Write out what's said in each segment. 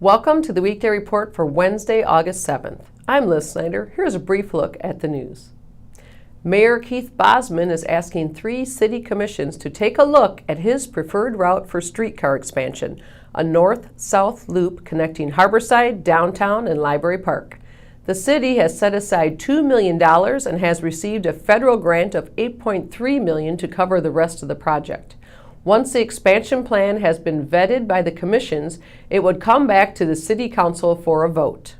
Welcome to the Weekday Report for Wednesday, August 7th. I'm Liz Snyder. Here's a brief look at the news. Mayor Keith Bosman is asking 3 city commissions to take a look at his preferred route for streetcar expansion, a north-south loop connecting Harborside, downtown, and Library Park. The city has set aside $2 million and has received a federal grant of $8.3 million to cover the rest of the project. Once the expansion plan has been vetted by the commissions, it would come back to the City Council for a vote.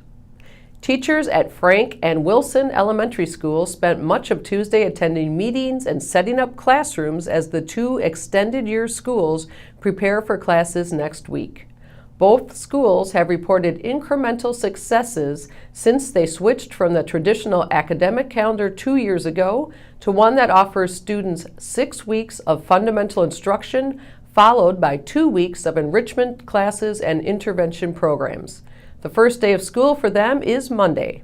Teachers at Frank and Wilson Elementary Schools spent much of Tuesday attending meetings and setting up classrooms as the 2 extended year schools prepare for classes next week. Both schools have reported incremental successes since they switched from the traditional academic calendar 2 years ago to one that offers students 6 weeks of fundamental instruction, followed by 2 weeks of enrichment classes and intervention programs. The first day of school for them is Monday.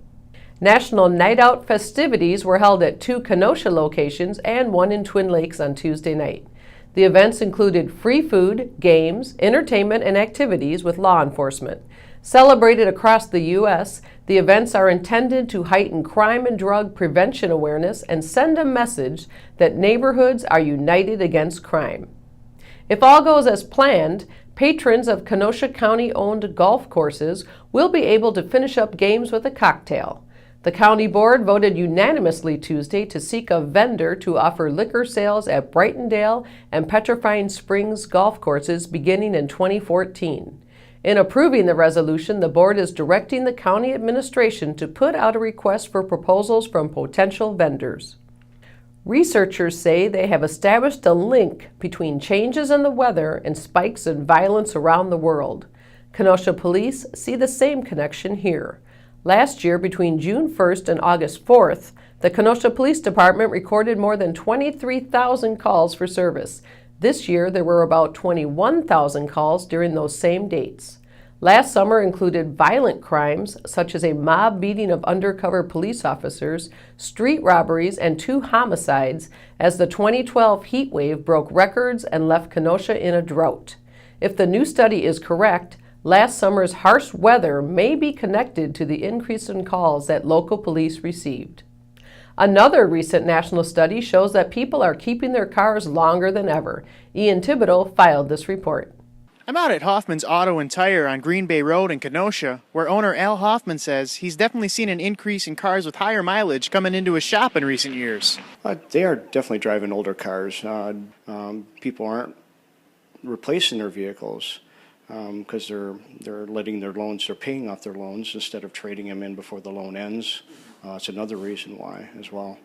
National Night Out festivities were held at 2 Kenosha locations and 1 in Twin Lakes on Tuesday night. The events included free food, games, entertainment, and activities with law enforcement. Celebrated across the U.S., the events are intended to heighten crime and drug prevention awareness and send a message that neighborhoods are united against crime. If all goes as planned, patrons of Kenosha County-owned golf courses will be able to finish up games with a cocktail. The county board voted unanimously Tuesday to seek a vendor to offer liquor sales at Brightondale and Petrifying Springs golf courses beginning in 2014. In approving the resolution, the board is directing the county administration to put out a request for proposals from potential vendors. Researchers say they have established a link between changes in the weather and spikes in violence around the world. Kenosha police see the same connection here. Last year, between June 1st and August 4th, the Kenosha Police Department recorded more than 23,000 calls for service. This year, there were about 21,000 calls during those same dates. Last summer included violent crimes, such as a mob beating of undercover police officers, street robberies, and 2 homicides, as the 2012 heat wave broke records and left Kenosha in a drought. If the new study is correct, last summer's harsh weather may be connected to the increase in calls that local police received. Another recent national study shows that people are keeping their cars longer than ever. Ian Thibodeau filed this report. I'm out at Hoffman's Auto and Tire on Green Bay Road in Kenosha, where owner Al Hoffman says he's definitely seen an increase in cars with higher mileage coming into his shop in recent years. They are definitely driving older cars. People aren't replacing their vehicles because they're letting their loans, they're paying off their loans instead of trading them in before the loan ends. It's another reason why as well.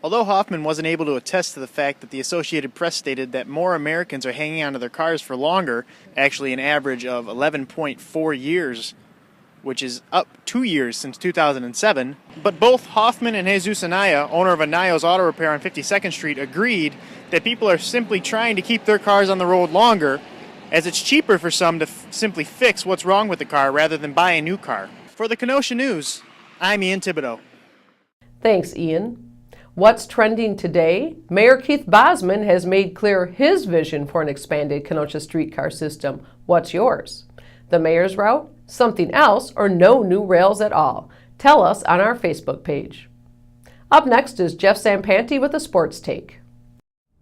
Although Hoffman wasn't able to attest to the fact that the Associated Press stated that more Americans are hanging onto their cars for longer, actually an average of 11.4 years, which is up 2 years since 2007, but both Hoffman and Jesus Anaya, owner of Anaya's Auto Repair on 52nd Street, agreed that people are simply trying to keep their cars on the road longer, as it's cheaper for some to simply fix what's wrong with the car rather than buy a new car. For the Kenosha News, I'm Ian Thibodeau. Thanks, Ian. What's trending today? Mayor Keith Bosman has made clear his vision for an expanded Kenosha streetcar system. What's yours? The mayor's route? Something else? Or no new rails at all? Tell us on our Facebook page. Up next is Jeff Zampanti with a sports take.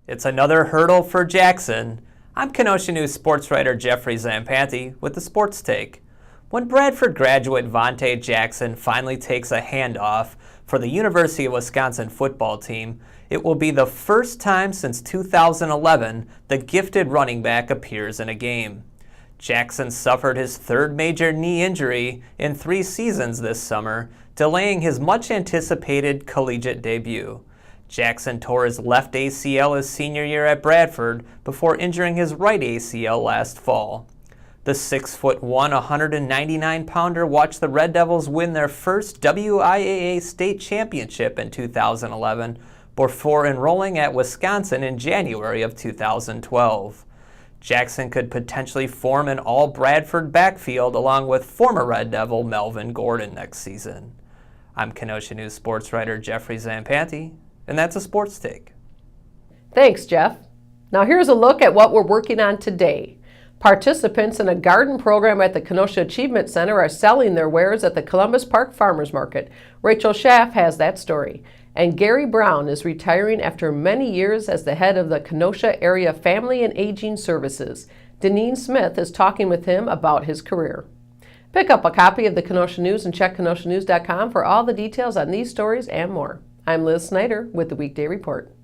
It's another hurdle for Jackson. I'm Kenosha News sports writer Jeffrey Zampanti with the sports take. When Bradford graduate Vontae Jackson finally takes a handoff for the University of Wisconsin football team, it will be the first time since 2011 the gifted running back appears in a game. Jackson suffered his 3rd major knee injury in 3 seasons this summer, delaying his much-anticipated collegiate debut. Jackson tore his left ACL his senior year at Bradford before injuring his right ACL last fall. The 6'1", 199-pounder watched the Red Devils win their first WIAA state championship in 2011 before enrolling at Wisconsin in January of 2012. Jackson could potentially form an all-Bradford backfield along with former Red Devil Melvin Gordon next season. I'm Kenosha News sports writer Jeffrey Zampanti, and that's a sports take. Thanks, Jeff. Now here's a look at what we're working on today. Participants in a garden program at the Kenosha Achievement Center are selling their wares at the Columbus Park Farmers Market. Rachel Schaff has that story. And Gary Brown is retiring after many years as the head of the Kenosha Area Family and Aging Services. Deneen Smith is talking with him about his career. Pick up a copy of the Kenosha News and check KenoshaNews.com for all the details on these stories and more. I'm Liz Snyder with the Weekday Report.